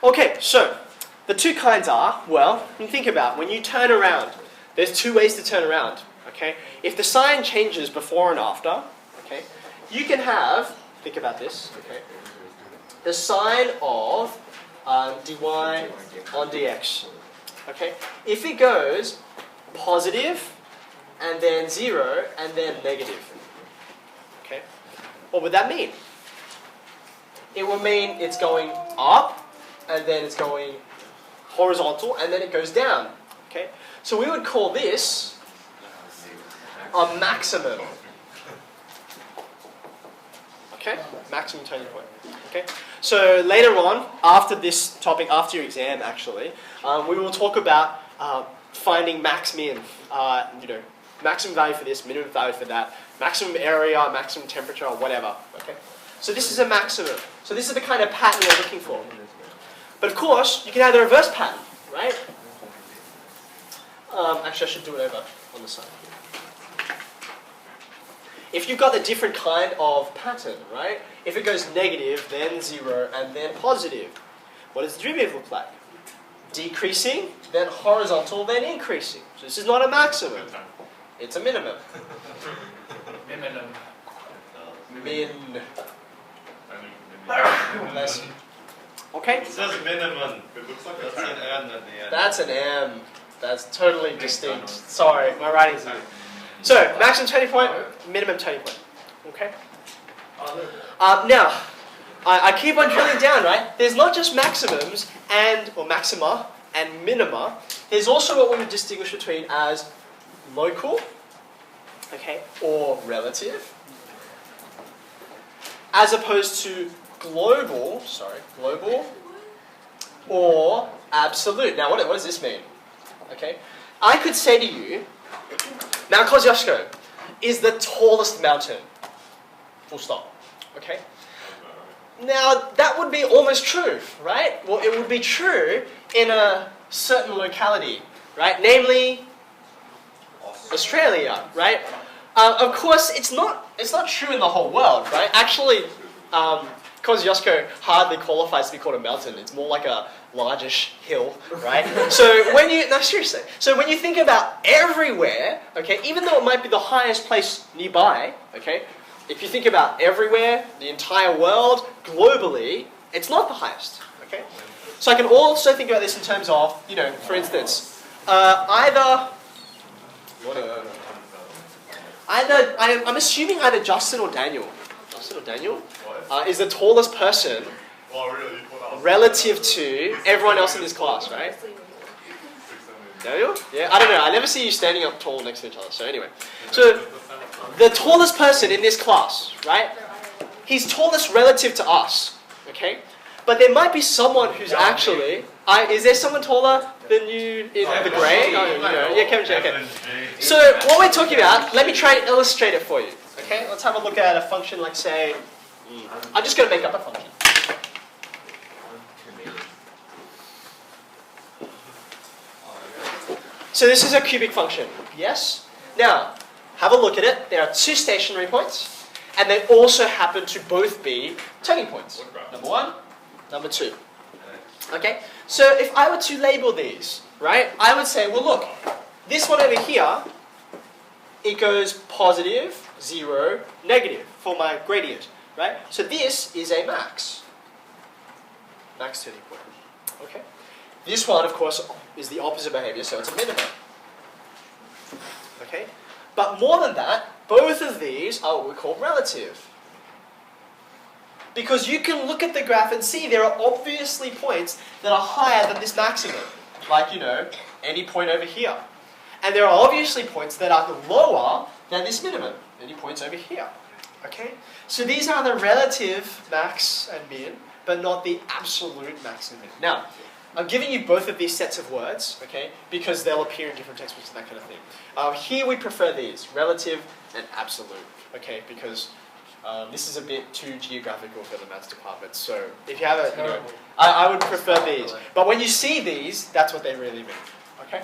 Okay, so the two kinds are, well, you think about when you turn around, there's two ways to turn around. Okay, if the sign changes before and after, okay, you can have, think about this, okay, the sign of dy on dx. Okay, if it goes positive and then 0 and then negative, okay, what would that mean? It will mean it's going up and then it's going horizontal and then it goes down. Okay, so we would call this a maximum. Okay, maximum turning point. Okay, so later on, after this topic, after your exam actually, we will talk about finding max min. Maximum value for this, minimum value for that, maximum area, maximum temperature, or whatever. Okay, so this is a maximum. So this is the kind of pattern we're looking for. But of course, you can have the reverse pattern, right? Actually, I should do it over on the side. If you've got the different kind of pattern, right? If it goes negative, then 0, and then positive, what does the derivative look like? Decreasing, then horizontal, then increasing. So this is not a maximum. It's a minimum. Minimum. Min. Less. Okay? It says minimum. It looks like that's an N at the end. That's an M. That's totally distinct. Sorry, my writing's good. So, maximum turning point, minimum turning point. Okay? Now, I keep on drilling down, right? There's not just maximums or maxima and minima. There's also what we would distinguish between as local, okay, or relative, as opposed to global or absolute. Now, what does this mean? Okay, I could say to you, Mount Kosciuszko is the tallest mountain. Full stop. Okay. Now, that would be almost true, right? Well, it would be true in a certain locality, right? Namely, Australia, right? Of course, it's not true in the whole world, right? Actually, Kosciuszko hardly qualifies to be called a mountain. It's more like a largish hill, right? So when you think about everywhere, okay, even though it might be the highest place nearby, okay, if you think about everywhere, the entire world, globally, it's not the highest, okay? So I can also think about this in terms of, for instance, I'm assuming either Justin or Daniel is the tallest person relative to everyone else in this class, right? Daniel? Yeah, I don't know. I never see you standing up tall next to each other. So anyway, so the tallest person in this class, right? He's tallest relative to us, okay? But there might be someone who's actually... is there someone taller than you in the grade? Yeah, Kevin J. Okay. So what we're talking about, let me try and illustrate it for you. Okay, let's have a look at a function like, say... I'm just going to make up a function. So this is a cubic function, yes? Now, have a look at it. There are two stationary points, and they also happen to both be turning points. Number 1, number 2. Okay? So if I were to label these, right, I would say, well look, this one over here, it goes positive, 0, negative for my gradient, right? So this is a max turning point. Okay? This one, of course, is the opposite behavior, so it's a minimum. Okay? But more than that, both of these are what we call relative. Because you can look at the graph and see there are obviously points that are higher than this maximum. Like, any point over here. And there are obviously points that are lower than this minimum. Any points over here. Okay? So these are the relative max and min, but not the absolute max and min. Now, I'm giving you both of these sets of words, okay, because they'll appear in different textbooks and that kind of thing. Here we prefer these, relative and absolute, okay, because this is a bit too geographical for the maths department. So if you have I would prefer these. But when you see these, that's what they really mean, okay?